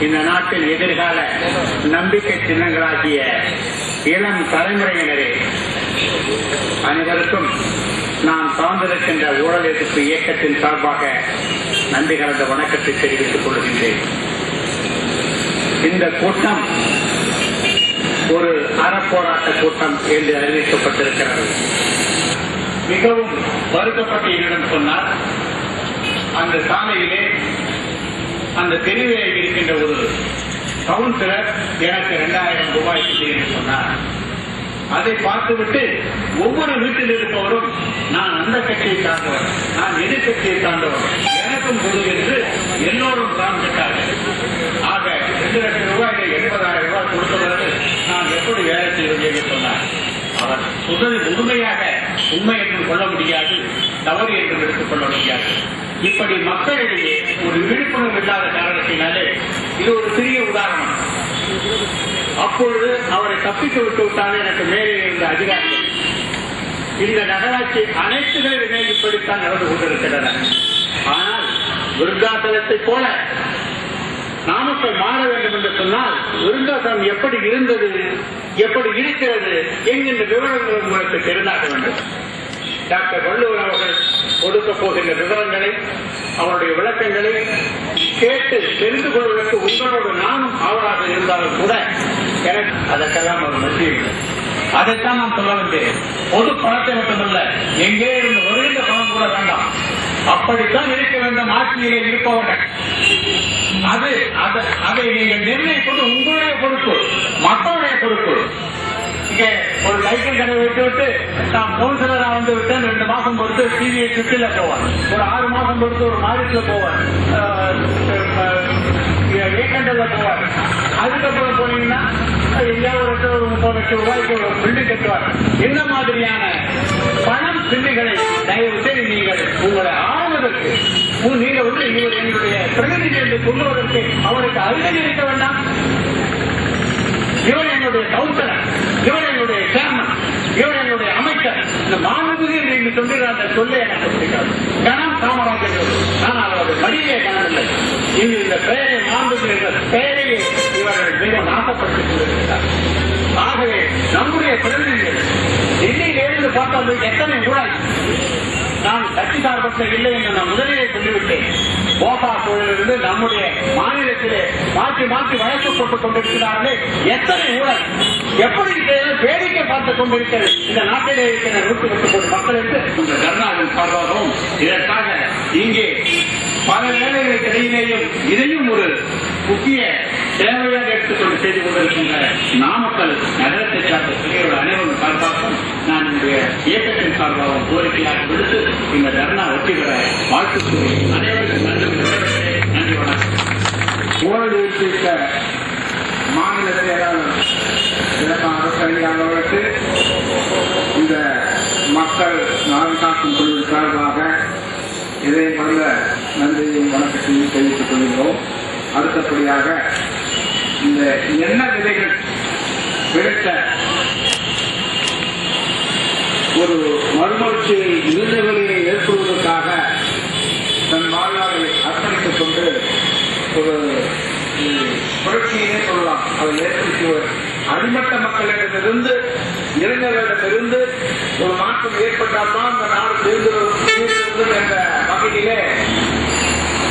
இந்த நாட்டின் எதிர்கால நம்பிக்கை சின்னங்களாகிய இளம் தலைமுறையினரே, அனைவருக்கும் நான் சார்ந்திருக்கின்ற ஊழல் எதிர்ப்பு இயக்கத்தின் சார்பாக நன்றி கலந்த வணக்கத்தை தெரிவித்துக் கொள்கின்றேன். இந்த கூட்டம் ஒரு அறப்போராட்ட கூட்டம் என்று அறிவிக்கப்பட்டிருக்கிறது. மிகவும் வருத்தப்பட்ட என்னிடம் சொன்னார், அந்த சாலையிலே அந்த தெருவிலே இருக்கின்ற ஒரு கவுன்சிலர் எனக்கு 2000 ரூபாய் என்று சொன்னார். அதை பார்த்துவிட்டு ஒவ்வொரு வீட்டில் இருப்பவரும் நான் அந்த கட்சியை சார்ந்தவர், நான் எதிர்கட்சியை சார்ந்தவர், எனக்கும் பொது என்று எல்லோரும் சார்ந்திருக்கார்கள். ஆக 2 லட்சம் ரூபாய் 80,000 ரூபாய் கொடுத்தவர்கள் நான் எப்படி வேலை செய்வது என்று சொன்னார். அவர் முழுமையாக உண்மை என்றும் கொள்ள முடியாது, தவறு என்றும் எடுத்துக் கொள்ள முடியாது. இப்படி மக்களிடையே ஒரு விழிப்புணர்வு இல்லாத காரணத்தினாலே இது ஒரு சிறிய உதாரணம். அப்பொழுது அவரை தப்பித்து விட்டு விட்டாலே எனக்கு மேலே இருந்த அதிகாரிகள் இந்த நகராட்சி அனைத்துகளிலுமே இப்படித்தான் நடந்து கொண்டிருக்கின்றன. ஆனால் விருத்தாசலத்தை போல நாமக்கல் மாற வேண்டும் என்று சொன்னால் விருத்தாசலம் எப்படி இருந்தது, எப்படி இருக்கிறது என்கின்ற விவரங்கள் உங்களுக்கு தெரிந்தாக வேண்டும். டாக்டர் வள்ளுவர் அவர்கள் கொடுக்க போகின்ற விவரங்களை, அவருடைய விளக்கங்களை கேட்டு தெரிந்து கொள்வதற்கு உங்களோடு நானும் ஆவலாக இருந்தாலும் கூட எனக்கு அதற்கெல்லாம் ஒரு நன்றி. அதைத்தான் நான் சொல்ல வந்தேன். பொது பணத்தை மட்டுமல்ல, எங்கே இருந்து வருகின்ற பணம் கூட வேண்டாம், அப்படித்தான் இருக்க வேண்டும் ஆட்சியிலே இருப்பவர்கள். அதை நீங்கள் நிர்ணயிப்பது உங்களுடைய பொறுப்பு, மக்களுடைய பொறுப்பு. இங்கே ஒரு சைக்கிள் கடை விட்டு நான் கவுன்சிலரா வந்து விட்டேன். 2 மாசம் பொறுத்து டிவிஐ சுற்றில போவார், ஒரு 6 மாசம் பொறுத்து ஒரு மாரிட்ல போவார், ஏக்கண்டல்ல போவார். அதுக்கப்புறம் போனீங்கன்னா எங்கேயாவது ஒரு 30 லட்சம் ரூபாய்க்கு ஒரு பில்டிங் கட்டுவார். இந்த மாதிரியான பணம் சில்லிகளை தயவு செய்து நீங்கள் உங்களை ஆளுவதற்கு நீங்க வந்து எங்களுடைய பிரதிநிதி என்று சொல்லுவதற்கு அவருக்கு அருகில் இருக்க வேண்டாம். இவர் என்னுடைய கவுன்சிலர், இவர் என்னுடைய சேர்மன், இவர் என்னுடைய அமைச்சர். இந்த மாண்புமிகு என்று சொல்லுகிற அந்த சொல்லை எனக்கு பிடிக்காது. கணம் காமராஜர், நான் அவரது வழியே காணவில்லை. இங்கு இந்த பெயரை மாண்புமிகு என்ற பெயரையே இவர்கள் மிக நாசப்படுத்திக் கொண்டிருக்கிறார். ஆகவே நம்முடைய பிரதிநிதிகள் டெல்லியிலிருந்து பார்த்தது எத்தனை ஊழல். நான் கட்சி சார்பற்ற இல்லை என்று நான் முதலிலே சொல்லிவிட்டேன். போபா சூழலிருந்து நம்முடைய மாநிலத்திலே மாற்றி மாற்றி வழக்கு போட்டுக் கொண்டிருக்கிறார்களே, எத்தனை ஊழல், எப்படி வேடிக்கை பார்த்துக் கொண்டிருக்கிறது இந்த நாட்டிலே இருக்கிற 130 கோடி மக்களுக்கு. இந்த கருணாவின் சார்பாகவும் இதற்காக இங்கே பல வேலைகளுக்கு இடையிலேயும் இதையும் ஒரு முக்கிய தேவையாக எடுத்துக்கொண்டு செய்து கொண்டிருக்கின்ற நாமக்கல் நகரத்தை சார்ந்த பிள்ளைகளோட அனைவரும் சார்பாகவும் நான் என்னுடைய இயக்கத்தின் சார்பாகவும் கோரிக்கையாக விடுத்து இந்த தர்ணா வெற்றி பெற வாழ்த்து அனைவருக்கும் நன்றி வணக்கம். ஊழல் வீழ்ச்சியிட்ட மாநில செயலாளர் அரசு அதிகாரிகளுக்கு இந்த மக்கள் நலன் காக்கும் குழுவின் சார்பாக இதை நல்ல நன்றியும் வணக்கத்தையும் தெரிவித்துக் கொள்கிறோம். அடுத்தபடியாக இந்த எண்ண விதைகள் விளைத்த ஒரு மறுமலர்ச்சியை இளைஞர்களிலே ஏற்படுவதற்காக தன் வாழ்நாளை அர்ப்பணித்துக் கொண்டு ஒரு புரட்சியினே சொல்லலாம். அதை ஏற்படுத்தியவர் அடிமட்ட மக்களிடமிருந்து இளைஞர்களிடமிருந்து ஒரு மாற்றம் ஏற்பட்டால்தான் இந்த நாடு தேர்ந்தெடுக்கும் என்ற வகையிலே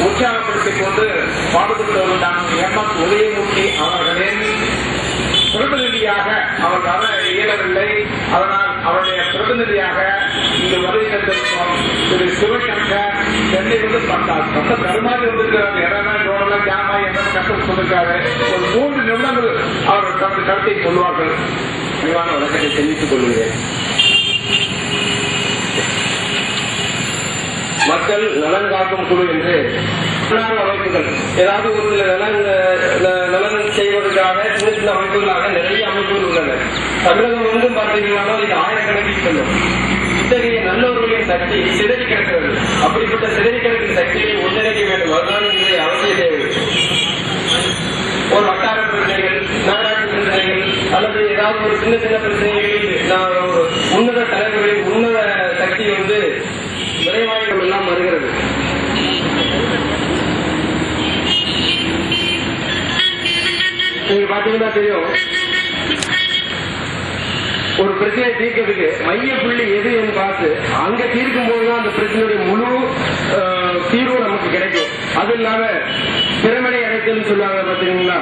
உற்சாகப்படுத்திக் கொண்டு பாடுபட்டு வந்தார் எம்.எஸ். உதயமூர்த்தி அவர்களின் பிரதிநிதியாக அவர் வர இயலவில்லை. அதனால் அவருடைய பிரதிநிதியாக இங்கு வருகை தந்திருக்கும் திரு சிவசங்கர் சென்னையிலிருந்து பட்ட தருமாறி வந்திருக்கிறார். இடம் ரோடெல்லாம் ஜாமா என்ன கஷ்டம் சொல்லிருக்காரு. ஒரு 3 நிமிடங்கள் அவர் தனது கருத்தை சொல்வார்கள். விரிவான வழக்கத்தை தெரிவித்துக் கொள்கிறேன். மக்கள் நலன் காக்கும் குழு என்று அமைப்புகள் ஏதாவது ஒரு நலன் செய்வதற்காக சின்ன சின்ன அமைப்புகளாக நிறைய அமைப்புகள் உள்ளன. தமிழகம் எங்கும் பார்த்தீங்கன்னா இது ஆயிரக்கணக்கில் செல்லும். இத்தகைய நல்லவர்களின் சக்தி சிதறி கிடக்கிறது. அப்படிப்பட்ட சிதறி கிடக்கும் சக்தியை ஒன்றிணைக்க வேண்டும். அதுதான் இன்றைய அவசிய தேவை. ஒரு வட்டார பிரச்சனைகள், நகராட்சி பிரச்சனைகள் அல்லது ஏதாவது ஒரு சின்ன சின்ன பிரச்சனைகளில் உன்னத தலைவர்களின் உன்னத சக்தி வந்து விரைவாய்கள் எல்லாம் வருகிறது. நீங்க பாத்தீங்கன்னா தெரியும், ஒரு பிரச்சனையை தீர்க்கிறதுக்கு மைய புள்ளி எது என்று பார்த்து அங்க தீர்க்கும் போதுதான் அந்த பிரச்சனையுடைய முழு தீர்வு நமக்கு கிடைக்கும். அது இல்லாம திறமடை அடைத்தல் சொல்லுவாங்க பாத்தீங்கன்னா,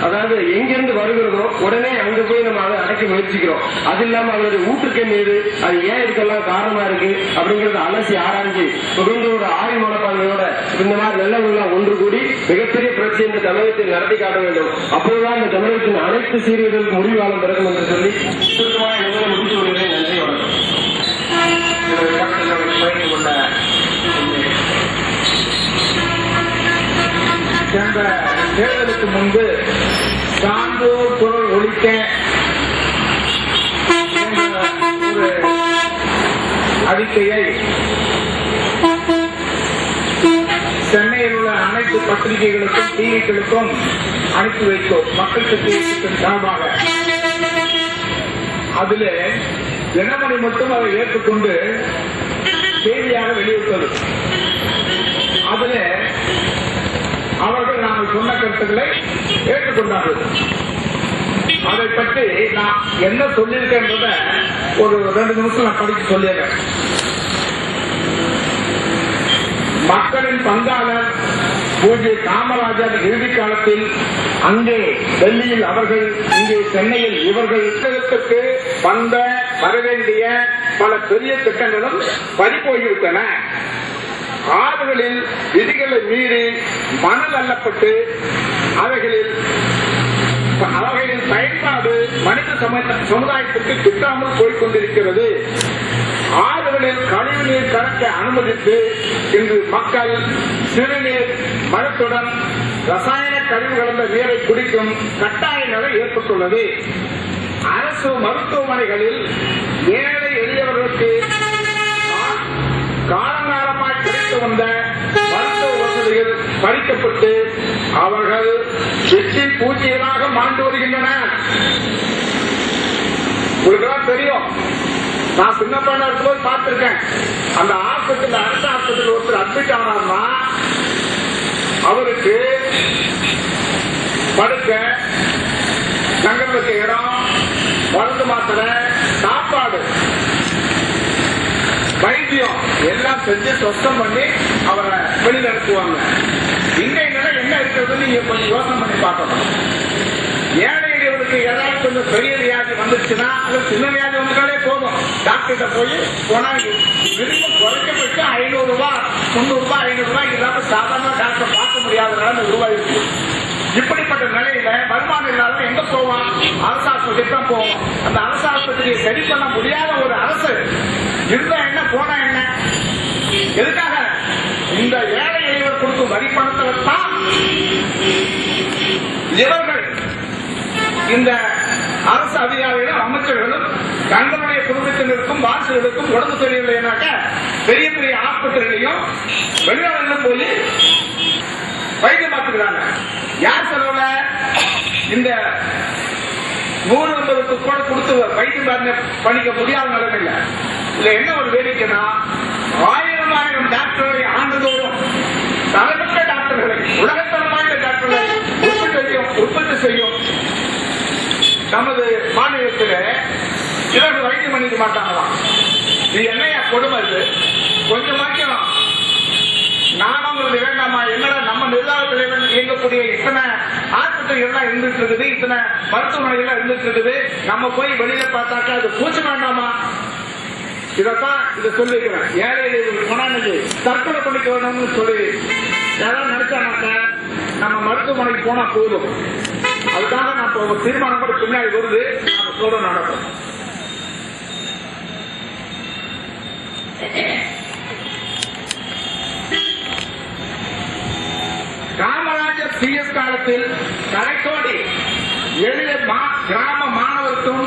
அதாவது எங்கிருந்து வருகிறதோ உடனே அங்க போய் நம்ம அதை அடைக்க முயற்சிக்கிறோம். அது இல்லாம அவருடைய ஊற்றுக்கை மீது அது ஏன் இதுக்கெல்லாம் காரணமா இருக்கு அப்படிங்கறத அலசி ஆராய்ச்சி தொடர்ந்தோட ஆய்வு மனப்பான்மையோட இந்த மாதிரி நல்லவர்களாம் ஒன்று கூடி மிகப்பெரிய புரட்சி இந்த தமிழகத்தில் நடத்தி காட்ட வேண்டும். அப்போதுதான் இந்த தமிழகத்தின் அனைத்து சீரியர்களுக்கு முடிவு காலம் பிறகும் என்று சொல்லி சுருக்கமாக எங்களை முடித்து வருகிறேன். நன்றி, வணக்கம். சென்ற தேர்தலுக்கு முன்பு சான்றோர் குரல் ஒழிக்க ஒரு அறிக்கையை சென்னையில் உள்ள அனைத்து பத்திரிகைகளுக்கும் டிவிகளுக்கும் அனுப்பி வைத்தோம். மக்கள் சக்தி இயக்கத்தின் சார்பாக அதில் தினமணி மட்டும் அதை ஏற்றுக்கொண்டு செய்தியாக வெளியிட்டது. அதில் அவர்கள் நாங்கள் சொன்ன கருத்துக்களை ஏற்றுக்கொண்டார்கள். அதை பற்றி நான் என்ன சொல்லியிருக்கேன்றத ஒரு 2 நிமிஷம் நான் படித்து சொல்லிடுறேன். மக்களின் பங்காளர் பூஜ்ய காமராஜர் இறுதி காலத்தில் அங்கே டெல்லியில் அவர்கள், இங்கே சென்னையில் இவர்கள் திட்டத்துக்கு வரவேண்டிய பல பெரிய திட்டங்களும் பறிபோய்விட்டன. ஆறுகளில் விதிகளை மீறி மணல் அள்ளப்பட்டு அவைகளில் பயன்பாடு மனித சமுதாயத்திற்கு கிட்டாமல் போய்கொண்டிருக்கிறது. ஆறுகளில் கழிவுநீர் கலக்க அனுமதித்து இன்று மக்கள் சிறுநீர் மரத்துடன் ரசாயன கழிவு கலந்த நீரை குடிக்கும் கட்டாய நிலை ஏற்பட்டுள்ளது. அரசு மருத்துவமனைகளில் ஏழை எளியவர்களுக்கு காலங்காலமாய் கிடைத்து வந்த மருத்துவ வசதிகள் பறிக்கப்பட்டு அவர்கள் வெற்றி பூச்சிகளாக மாண்டு வருகின்றனர். உங்களுக்கெல்லாம் தெரியும், நான் சின்ன பையனா இருக்கும்போது பார்த்திருக்கேன். அந்த ஆஸ்பத்திரி, அரசு ஆஸ்பத்திரியில் ஒருத்தர் அட்மிட் ஆனார்னா அவருக்கு படுக்க, தங்கறதுக்கு இடம், மருந்து மாத்திரை, சாப்பாடு, வைத்தியம் எல்லாம் செஞ்சு சொத்தம் பண்ணி அவரை வெளியில் அனுப்புவாங்க. இன்றைய நிலை என்ன இருக்கிறது நீங்க கொஞ்சம் யோசனை பண்ணி பார்க்கணும். ஏழை எளியவர்களுக்கு ஏதாவது கொஞ்சம் பெரிய வியாதி வந்துருச்சுன்னா, அது சின்ன வியாதி வந்துட்டாலே போதும், டாக்டர்கிட்ட போனா மினிமம் குறைக்கப்பட்டு 500 ரூபாய், 300 ரூபாய், 500 ரூபாய் இல்லாம சாதாரண டாக்டர் பார்க்க முடியாத நிலைமை உருவாயிருக்கு. இப்படிப்பட்ட நிலையில வருமானம் இல்லாத எங்க போவான்? அரசு ஆஸ்பத்திரி தான் போவோம். அந்த அரசு ஆஸ்பத்திரியை சரி பண்ண முடியாத ஒரு அரசு இருந்தா என்ன, போனா என்ன? எதுக்காக? இந்த ஏழை எளியவர் கொடுக்கும் வரி பணத்தில் தான் இவர்கள், இந்த அரசு அதிகாரிகளும் அமைச்சர்களும் தங்களுடைய குடும்பத்தினருக்கும் வாரிசுகளுக்கும் உடம்பு சரியில்லைனாக்க பெரிய பெரிய ஆஸ்பத்திரிகளையும் வெளிநாடுகளும் போய் வைத்தியம் பார்த்துக்கிறாங்க. யார் செலவுல? இந்த 150 கூட கொடுத்து வைத்தியம் பண்ணிக்க முடியாத நிலைமையில. இதுல என்ன ஒரு வேடிக்கைன்னா, 1000 டாக்டர்களை ஆண்டுதோறும் தலைமைக்க டாக்டர்களை, உலகத்தரம் வாய்ந்த டாக்டர்களை உற்பத்தி செய்யும் நமது மாநிலத்தில் இவர்கள் வைத்தியம் பண்ணிக்க மாட்டாங்களாம். இது என்னையா கொடுமை? இது கொஞ்சமாச்சும் நானும் வேண்டாமா? என்னடா நம்ம நிர்வாகத்தில் இயங்கக்கூடிய இத்தனை ஆஸ்பத்திரிகள் எல்லாம் இருந்துட்டு இருக்குது, இத்தனை மருத்துவமனைகள் இருந்துட்டு இருக்குது, நம்ம போய் வெளியில பார்த்தாக்கா அது பூச்சி வேண்டாமா? இதைத்தான் இதை சொல்லிக்கிறேன். ஏழை கொண்டாந்து தற்கொலை பண்ணிக்க வேணும்னு சொல்லி யாராவது நினைச்சானாக்க நம்ம மருத்துவமனைக்கு போனா போதும். அதுக்காக நான் ஒரு தீர்மானம் கூட பின்னாடி வருது, நம்ம சொல்ல நடக்கும். காமராஜர் CS காலத்தில் கடைக்கோடி எளிய கிராம மாணவருக்கும்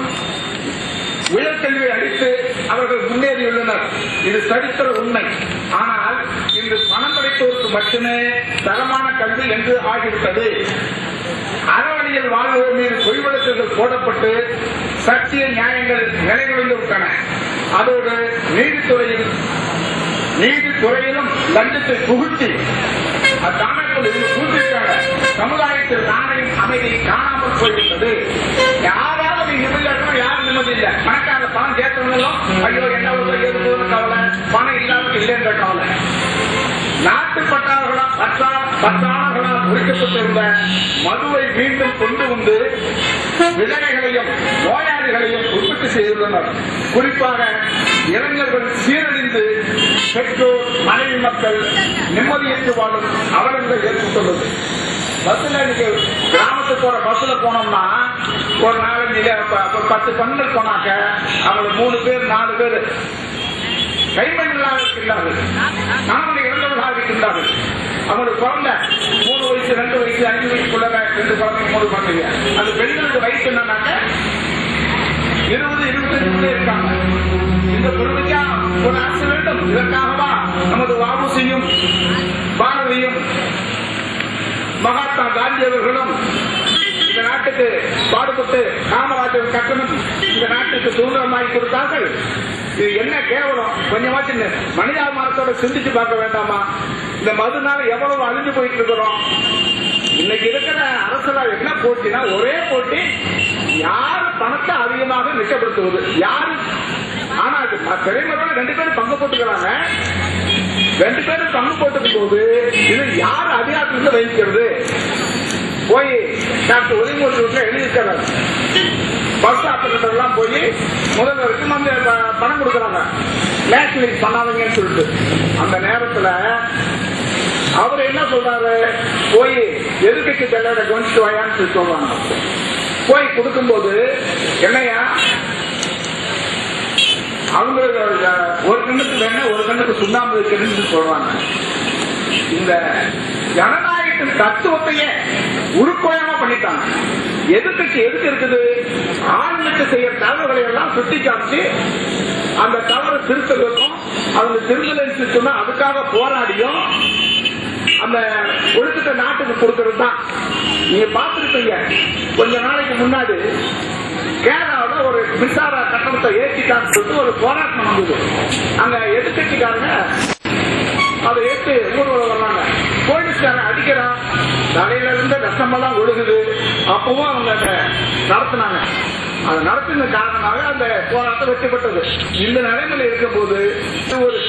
உயர்கல்வியை அளித்து அவர்கள் முன்னேறியுள்ளனர். இது சரித்திர உண்மை. ஆனால் இன்று பணம் படைத்தோருக்கு மட்டுமே தரமான கல்வி என்று ஆகிவிட்டது. அறவழியில் வாழ்வோர் மீது பொய் வழக்குகள் போடப்பட்டு சத்திய நியாயங்கள் நிலைகுலைந்து விட்டன. அதோடு நீதித்துறையிலும் லஞ்சத்தை புகுத்தி சமுதாயத்தில் நாளையும் அமைதி காணாமல் போய்விட்டது. யாராவது நிம்மதியாக யாரும் நிம்மதி இல்லை. பணக்கார பணம் சேர்த்தவங்களும் ஐயோ என்ன கவலை, பணம் இல்லாமல் இல்லைன்ற கவலை. நாட்டு பற்றாளர்களால் குறிக்கப்பட்டிருந்த மதுவை மீண்டும் கொண்டு வந்து விதவைகளையும் நோயாளிகளையும் உற்பத்தி செய்துள்ளனர். குறிப்பாக இளைஞர்கள் சீரழிந்து பெற்றோர், மனைவி மக்கள் நிம்மதியின்றி வாழும் அவலங்களை ஏற்பட்டுள்ளது. பஸ்ல கிராமத்துக்கு போற பஸ்ல போனோம்னா ஒரு 10 பெண்கள் போனாக்க அவங்க 3 பேர் 4 பேர் கைமண்ணாக இருக்கின்றார்கள், கணவனை இழந்தவர்களாக இருக்கின்றார்கள். அவங்களுக்கு குழந்தை 3 வயசு, 2 வயசு, 5 வயசுக்குள்ள 2 குழந்தைங்க, 3 குழந்தைங்க. அந்த பெண்களுக்கு வயசு என்னன்னாக்க 20-25 இருக்காங்க. இந்த பெருமைக்கா ஒரு அரசு வேண்டும். இதற்காகவா நமது வாவுசியும் பாரதியும் மகாத்மா காந்தி அவர்களும் இந்த நாட்டுக்கு பாடுபட்டு காமராஜர் கட்டணம் இந்த நாட்டுக்கு சுதந்திரமாக்கி கொடுத்தார்கள். இது என்ன கேவலம்? கொஞ்சமாச்சு மனிதாபிமானத்தோட சிந்திச்சு பார்க்க வேண்டாமா? இந்த மதுனால எவ்வளவு அழிஞ்சு போயிட்டு இருக்கிறோம். இன்னைக்கு இருக்கிற அரசுல என்ன போட்டினா, ஒரே போட்டி யாரு பணத்தை அதிகமாக மிச்சப்படுத்துவது யாரு. ஆனா திரைமுறையில 2 பேரும் பங்கு போட்டுக்கிறாங்க. 2 பேரும் பங்கு போட்டுக்கும் போது இது யார் அதிகாரத்தில் வகிக்கிறது? போய் டாக்டர் ஒலிமூர்த்தி வீட்டுல எழுதிக்கிறாங்க. பஸ் ஆபரேட்டர் எல்லாம் போய் முதல்வருக்கு வந்து பணம் கொடுக்கறாங்க, நேஷனலைஸ் பண்ணாதீங்கன்னு சொல்லிட்டு. அந்த நேரத்துல அவர் என்ன சொல்றாரு? போய் எதிர்கட்சி தலைவரை கவனிச்சுட்டு வாயான்னு சொல்றாங்க. போய் கொடுக்கும்போது என்னையா அவங்க ஒரு கண்ணுக்கு வேணா ஒரு கண்ணுக்கு சுண்ணாம்பு வைக்கிறேன்னு சொல்றாங்க. இந்த ஜனநாயகத்தின் தத்துவத்தையே உருக்கோயமா பண்ணிட்டாங்க. எதிர்கட்சி எதுக்கு இருக்குது? ஆளுநருக்கு செய்யற தவறுகளை எல்லாம் சுட்டி காமிச்சு அந்த தவறு திருத்தலுக்கும் அவங்க திருத்தலை சொன்னா அதுக்காக போராடியும் அந்த ஒழுக்கத்தை நாட்டுக்கு கொடுக்கறது தான். நீங்க பார்த்துருப்பீங்க, கொஞ்ச நாளைக்கு முன்னாடி கேரளாவில் ஒரு மின்சார கட்டணத்தை ஏற்றிட்டான்னு சொல்லிட்டு ஒரு போராட்டம் வந்தது. அங்க எதிர்கட்சிக்காரங்க அதை ஏற்று ஊர்வலம் வர்றாங்க. போலீஸ்காரன் அடிக்கிறான், தலையில இருந்து ரத்தமெல்லாம் ஒழுகுது. அப்பவும் அவங்க நடத்தினாங்க. அது நடத்தின காரணமாக அந்த போராட்டம் வெற்றி பெற்றது. இந்த நிலைமையில இருக்கும்போது ஒரு